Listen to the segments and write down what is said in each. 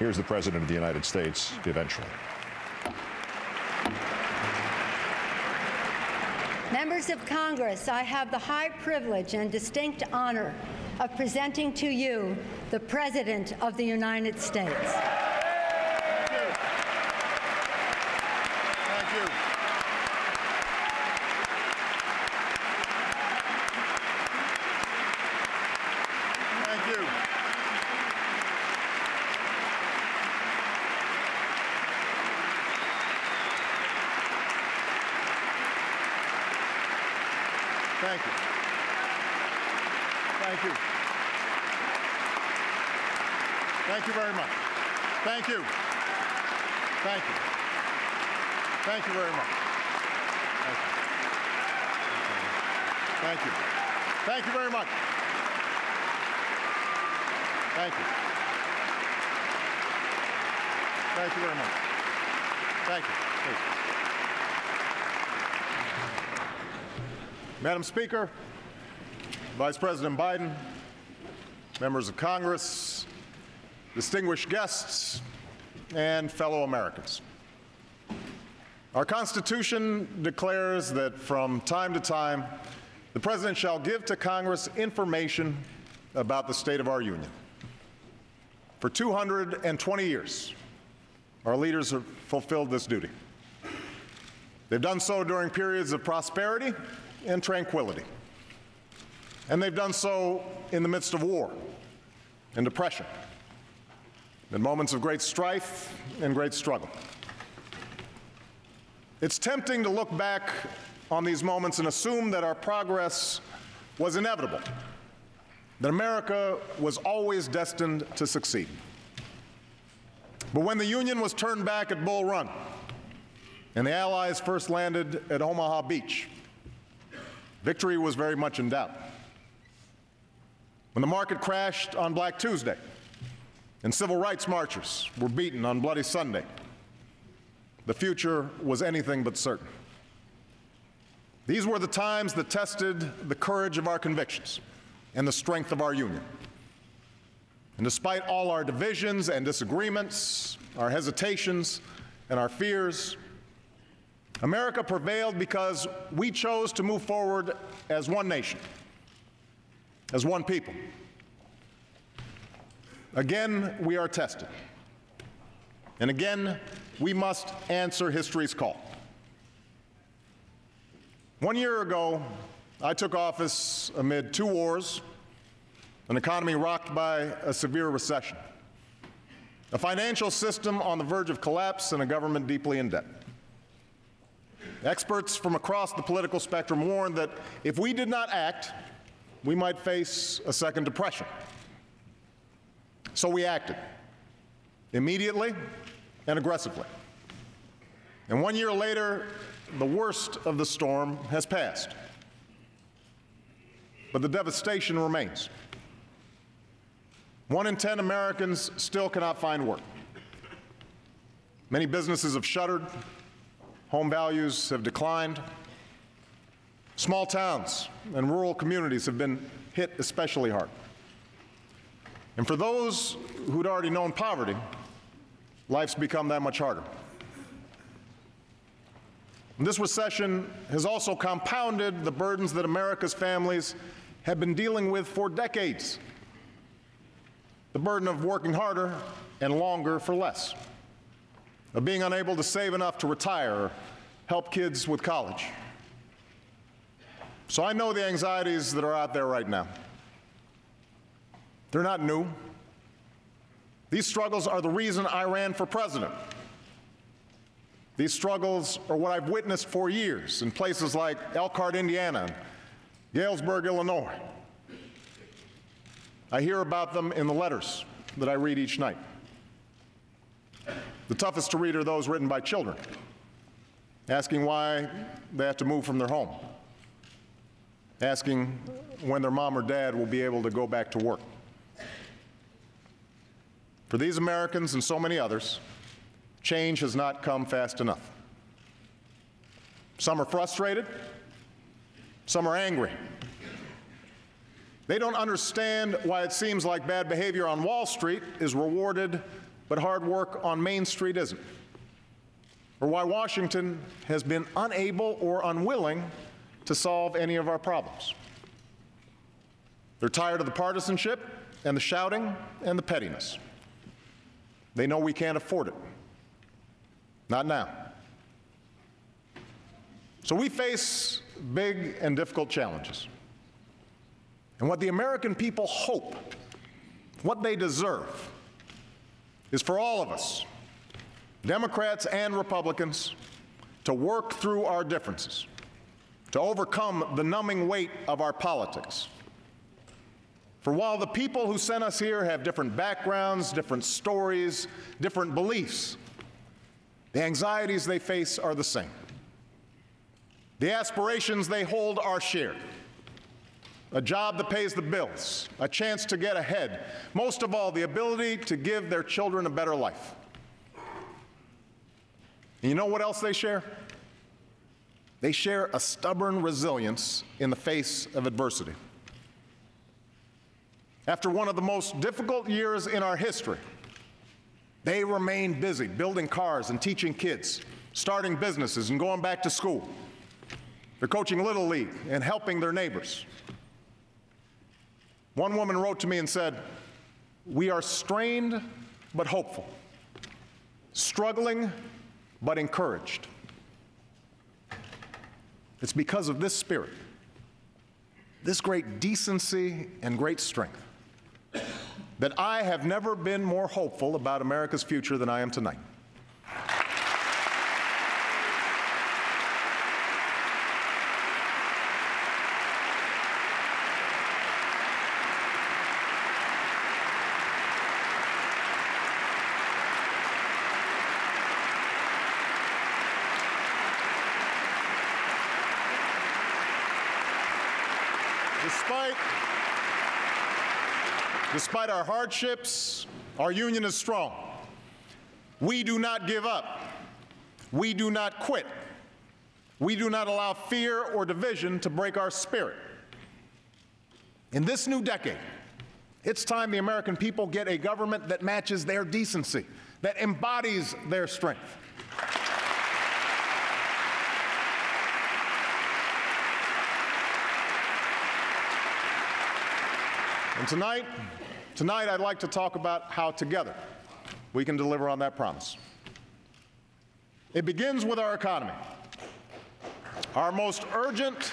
Here's the President of the United States eventually. Members of Congress, I have the high privilege and distinct honor of presenting to you the President of the United States. Thank you. Thank you. Thank you. Thank you. Thank you very much. Thank you. Thank you. Thank you very much. Thank you. Thank you. Thank you very much. Thank you. Thank you very much. Thank you. Please. Madam Speaker, Vice President Biden, members of Congress, distinguished guests, and fellow Americans. Our Constitution declares that from time to time, the President shall give to Congress information about the state of our Union. For 220 years, our leaders have fulfilled this duty. They've done so during periods of prosperity and tranquility. And they've done so in the midst of war and depression, in moments of great strife and great struggle. It's tempting to look back on these moments and assume that our progress was inevitable, that America was always destined to succeed. But when the Union was turned back at Bull Run and the Allies first landed at Omaha Beach, victory was very much in doubt. When the market crashed on Black Tuesday and civil rights marchers were beaten on Bloody Sunday, the future was anything but certain. These were the times that tested the courage of our convictions and the strength of our Union. And despite all our divisions and disagreements, our hesitations and our fears, America prevailed because we chose to move forward as one nation, as one people. Again, we are tested. And again, we must answer history's call. 1 year ago, I took office amid 2 wars, an economy rocked by a severe recession, a financial system on the verge of collapse, and a government deeply in debt. Experts from across the political spectrum warned that if we did not act, we might face a second depression. So we acted, immediately and aggressively. And 1 year later, the worst of the storm has passed. But the devastation remains. 1 in 10 Americans still cannot find work. Many businesses have shuttered. Home values have declined. Small towns and rural communities have been hit especially hard. And for those who'd already known poverty, life's become that much harder. And this recession has also compounded the burdens that America's families have been dealing with for decades. The burden of working harder and longer for less, of being unable to save enough to retire or help kids with college. So I know the anxieties that are out there right now. They're not new. These struggles are the reason I ran for president. These struggles are what I've witnessed for years in places like Elkhart, Indiana, and Galesburg, Illinois. I hear about them in the letters that I read each night. The toughest to read are those written by children, asking why they have to move from their home, asking when their mom or dad will be able to go back to work. For these Americans and so many others, change has not come fast enough. Some are frustrated, some are angry. They don't understand why it seems like bad behavior on Wall Street is rewarded, but hard work on Main Street isn't, or why Washington has been unable or unwilling to solve any of our problems. They're tired of the partisanship and the shouting and the pettiness. They know we can't afford it. Not now. So we face big and difficult challenges. And what the American people hope, what they deserve, is for all of us, Democrats and Republicans, to work through our differences, to overcome the numbing weight of our politics. For while the people who sent us here have different backgrounds, different stories, different beliefs, the anxieties they face are the same. The aspirations they hold are shared. A job that pays the bills, a chance to get ahead, most of all, the ability to give their children a better life. And you know what else they share? They share a stubborn resilience in the face of adversity. After one of the most difficult years in our history, they remain busy building cars and teaching kids, starting businesses and going back to school. They're coaching Little League and helping their neighbors. One woman wrote to me and said, "We are strained but hopeful, struggling but encouraged." It's because of this spirit, this great decency and great strength, that I have never been more hopeful about America's future than I am tonight. Despite our hardships, our union is strong. We do not give up. We do not quit. We do not allow fear or division to break our spirit. In this new decade, it's time the American people get a government that matches their decency, that embodies their strength. And tonight I'd like to talk about how together we can deliver on that promise. It begins with our economy. Our most urgent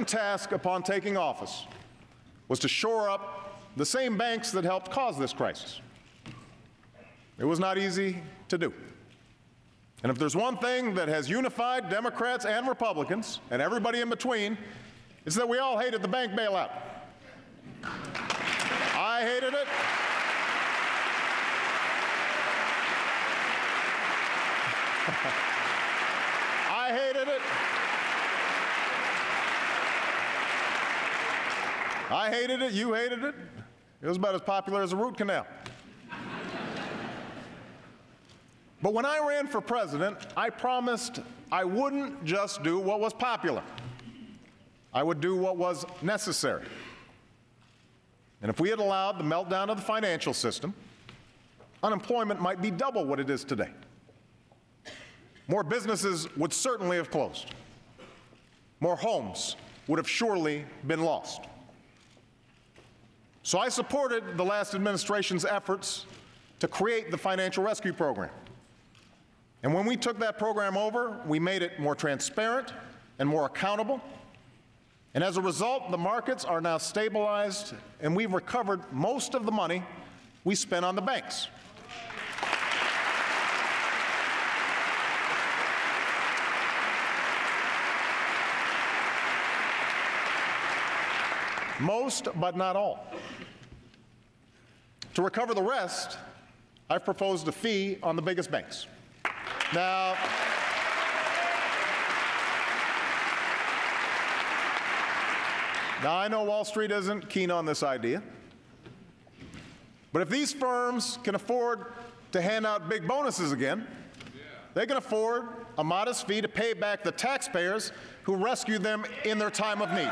task upon taking office was to shore up the same banks that helped cause this crisis. It was not easy to do. And if there's one thing that has unified Democrats and Republicans and everybody in between, it's that we all hated the bank bailout. I hated it. I hated it. I hated it. You hated it. It was about as popular as a root canal. But when I ran for president, I promised I wouldn't just do what was popular. I would do what was necessary. And if we had allowed the meltdown of the financial system, unemployment might be double what it is today. More businesses would certainly have closed. More homes would have surely been lost. So I supported the last administration's efforts to create the Financial Rescue Program. And when we took that program over, we made it more transparent and more accountable. And as a result, the markets are now stabilized, and we've recovered most of the money we spent on the banks. Most, but not all. To recover the rest, I've proposed a fee on the biggest banks. Now, I know Wall Street isn't keen on this idea, but if these firms can afford to hand out big bonuses again, they can afford a modest fee to pay back the taxpayers who rescued them in their time of need.